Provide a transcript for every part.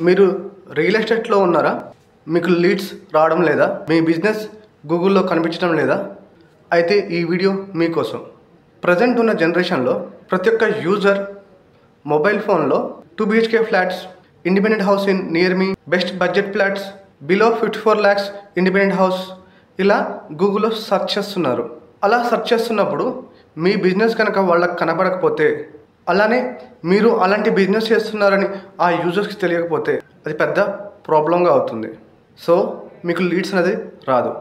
మీరు రియల్ ఎస్టేట్లో ఉన్నారా? మీకు లీడ్స్ రావడం లేదా? మీ బిజినెస్ గూగుల్లో కనిపించడం లేదా? అయితే ఈ వీడియో మీకోసం. ప్రజెంట్ ఉన్న జనరేషన్లో ప్రతి ఒక్క యూజర్ మొబైల్ ఫోన్లో 2 BHK flats, independent house in near me, best budget flats, below 54 lakhs independent house ఇలా గూగుల్లో సెర్చ్ చేస్తున్నారు. అలా సెర్చ్ చేస్తున్నప్పుడు మీ బిజినెస్ కనుక వాళ్ళకి కనపడకపోతే, అలానే మీరు అలాంటి బిజినెస్ చేస్తున్నారని ఆ యూజర్స్కి తెలియకపోతే అది పెద్ద ప్రాబ్లంగా అవుతుంది. సో మీకు లీడ్స్ అనేది రాదు.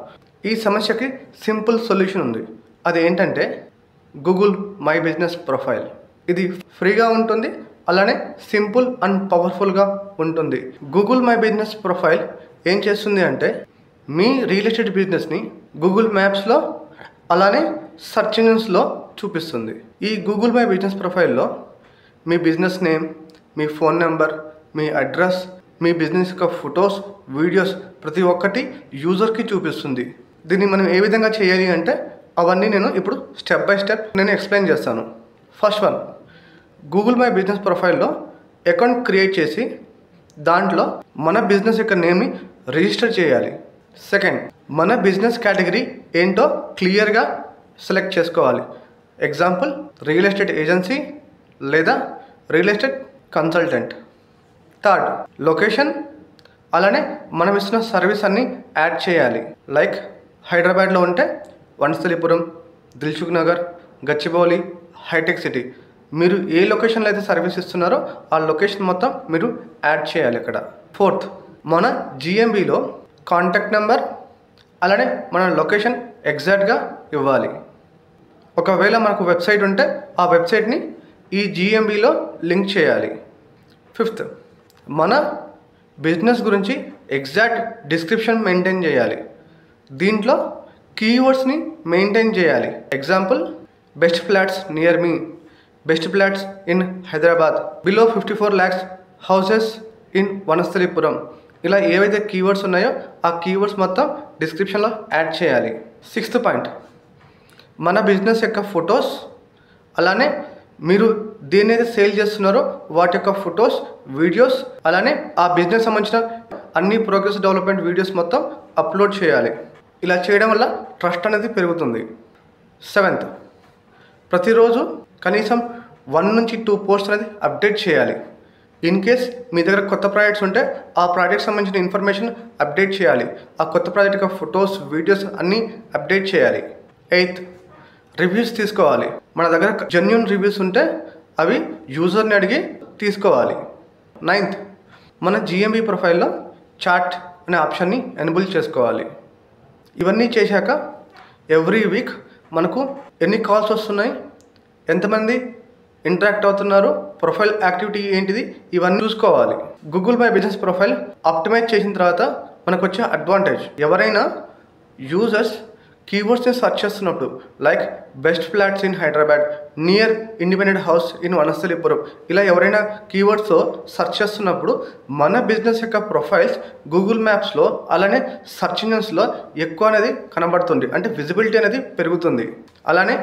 ఈ సమస్యకి సింపుల్ సొల్యూషన్ ఉంది. అది ఏంటంటే గూగుల్ మై బిజినెస్ ప్రొఫైల్. ఇది ఫ్రీగా ఉంటుంది, అలానే సింపుల్ అండ్ పవర్ఫుల్గా ఉంటుంది. గూగుల్ మై బిజినెస్ ప్రొఫైల్ ఏం చేస్తుంది అంటే మీ రియల్ ఎస్టేట్ బిజినెస్ని గూగుల్ మ్యాప్స్లో అలానే సెర్చ్ ఇంజిన్స్లో చూపిస్తుంది. ఈ గూగుల్ మై బిజినెస్ ప్రొఫైల్లో మీ బిజినెస్ నేమ్, మీ ఫోన్ నెంబర్, మీ అడ్రస్, మీ బిజినెస్ యొక్క ఫొటోస్, వీడియోస్ ప్రతి ఒక్కటి యూజర్కి చూపిస్తుంది. దీన్ని మనం ఏ విధంగా చేయాలి అంటే అవన్నీ నేను ఇప్పుడు స్టెప్ బై స్టెప్ నేను ఎక్స్ప్లెయిన్ చేస్తాను. First one, Google my business ప్రొఫైల్లో అకౌంట్ క్రియేట్ చేసి దాంట్లో మన బిజినెస్ యొక్క నేమ్ని రిజిస్టర్ చేయాలి. సెకండ్, మన బిజినెస్ కేటగిరీ ఏంటో క్లియర్గా సెలెక్ట్ చేసుకోవాలి. ఎగ్జాంపుల్ రియల్ ఎస్టేట్ ఏజెన్సీ లేదా real estate consultant. Third, location, అలానే మనం ఇస్తున్న సర్వీస్ అన్నీ యాడ్ చేయాలి. లైక్ హైదరాబాద్లో ఉంటే వనస్థలిపురం, దిల్సుఖ్ నగర్, గచ్చిబౌలి, హైటెక్ సిటీ. మీరు ఏ లొకేషన్లో అయితే సర్వీస్ ఇస్తున్నారో ఆ లొకేషన్ మొత్తం మీరు యాడ్ చేయాలి ఇక్కడ. ఫోర్త్, మన జిఎంబిలో కాంటాక్ట్ నెంబర్ అలానే మన లొకేషన్ ఎగ్జాక్ట్గా ఇవ్వాలి. ఒకవేళ మనకు వెబ్సైట్ ఉంటే ఆ వెబ్సైట్ని ఈ జిఎంబిలో లింక్ చేయాలి. ఫిఫ్త్, మన బిజినెస్ గురించి ఎగ్జాక్ట్ డిస్క్రిప్షన్ మెయింటైన్ చేయాలి. దీంట్లో కీవర్డ్స్ని మెయింటైన్ చేయాలి. Example best flats near me, best flats in Hyderabad, below 54 lakhs houses in Vanasthalipuram. ఇలా ఏవైతే కీవర్డ్స్ ఉన్నాయో ఆ కీవర్డ్స్ మొత్తం డిస్క్రిప్షన్లో యాడ్ చేయాలి. సిక్స్త్ పాయింట్, మన బిజినెస్ యొక్క ఫొటోస్, అలానే మీరు దేన్నైతే సేల్ చేస్తున్నారో వాటి యొక్క ఫొటోస్, వీడియోస్, అలానే ఆ బిజినెస్ సంబంధించిన అన్ని ప్రోగ్రెస్ డెవలప్మెంట్ వీడియోస్ మొత్తం అప్లోడ్ చేయాలి. ఇలా చేయడం వల్ల ట్రస్ట్ అనేది పెరుగుతుంది. సెవెంత్, ప్రతిరోజు కనీసం 1 నుంచి 2 పోస్ట్ అనేది అప్డేట్ చేయాలి. ఇన్ కేస్ మీ దగ్గర కొత్త ప్రాజెక్ట్స్ ఉంటే ఆ ప్రాజెక్ట్ సంబంధించిన ఇన్ఫర్మేషన్ అప్డేట్ చేయాలి. ఆ కొత్త ప్రాజెక్ట్ యొక్క ఫొటోస్, వీడియోస్ అన్నీ అప్డేట్ చేయాలి. ఎయిత్, రివ్యూస్ తీసుకోవాలి. మన దగ్గర జెన్యూన్ రివ్యూస్ ఉంటే అవి యూజర్ని అడిగి తీసుకోవాలి. నైన్త్, మన జిఎంబి ప్రొఫైల్లో చాట్ అనే ఆప్షన్ని ఎనేబుల్ చేసుకోవాలి. ఇవన్నీ చేశాక ఎవ్రీ వీక్ మనకు ఎన్ని కాల్స్ వస్తున్నాయి, ఎంతమంది ఇంటరాక్ట్ అవుతున్నారు, ప్రొఫైల్ యాక్టివిటీ ఏంటిది, ఇవన్నీ చూసుకోవాలి. Google my business profile optimise చేసిన తర్వాత మనకు వచ్చే అడ్వాంటేజ్, ఎవరైనా యూజర్స్ కీవర్డ్స్ని సెర్చ్ చేస్తున్నప్పుడు like best flats in Hyderabad, near independent house in Vanasthalipuram, ఇలా ఎవరైనా కీవర్డ్స్తో సెర్చ్ చేస్తున్నప్పుడు మన బిజినెస్ యొక్క ప్రొఫైల్స్ గూగుల్ మ్యాప్స్లో అలానే సెర్చ్ ఇంజిన్స్లో ఎక్కువ అనేది కనబడుతుంది. అంటే విజిబిలిటీ అనేది పెరుగుతుంది. అలానే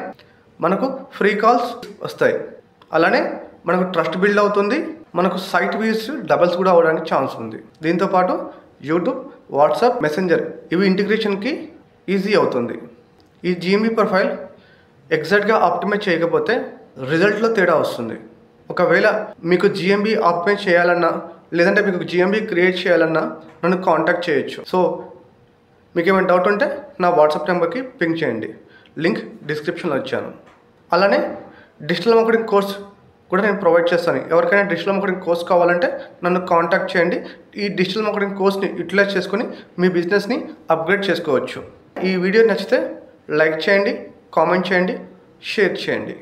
మనకు ఫ్రీ కాల్స్ వస్తాయి. అలానే మనకు ట్రస్ట్ బిల్డ్ అవుతుంది. మనకు సైట్ వ్యూస్ డబల్స్ కూడా అవ్వడానికి ఛాన్స్ ఉంది. దీంతోపాటు యూట్యూబ్, వాట్సాప్, మెసెంజర్ ఇవి ఇంటిగ్రేషన్కి ఈజీ అవుతుంది. ఈ జిఎంబి ప్రొఫైల్ ఎగ్జాక్ట్గా ఆప్టిమైజ్ చేయకపోతే రిజల్ట్లో తేడా వస్తుంది. ఒకవేళ మీకు జిఎంబి ఆప్టిమైజ్ చేయాలన్నా లేదంటే మీకు జిఎంబి క్రియేట్ చేయాలన్నా నన్ను కాంటాక్ట్ చేయొచ్చు. సో మీకు ఏమైనా డౌట్ ఉంటే నా వాట్సాప్ నెంబర్కి పింక్ చేయండి. లింక్ డిస్క్రిప్షన్లో ఇచ్చాను. అలానే డిజిటల్ మార్కెటింగ్ కోర్స్ కూడా నేను ప్రొవైడ్ చేస్తాను. ఎవరికైనా డిజిటల్ మార్కెటింగ్ కోర్స్ కావాలంటే నన్ను కాంటాక్ట్ చేయండి. ఈ డిజిటల్ మార్కెటింగ్ కోర్స్ని యూటిలైజ్ చేసుకొని మీ బిజినెస్ని అప్గ్రేడ్ చేసుకోవచ్చు. ఈ వీడియో నచ్చితే లైక్ చేయండి, కామెంట్ చేయండి, షేర్ చేయండి.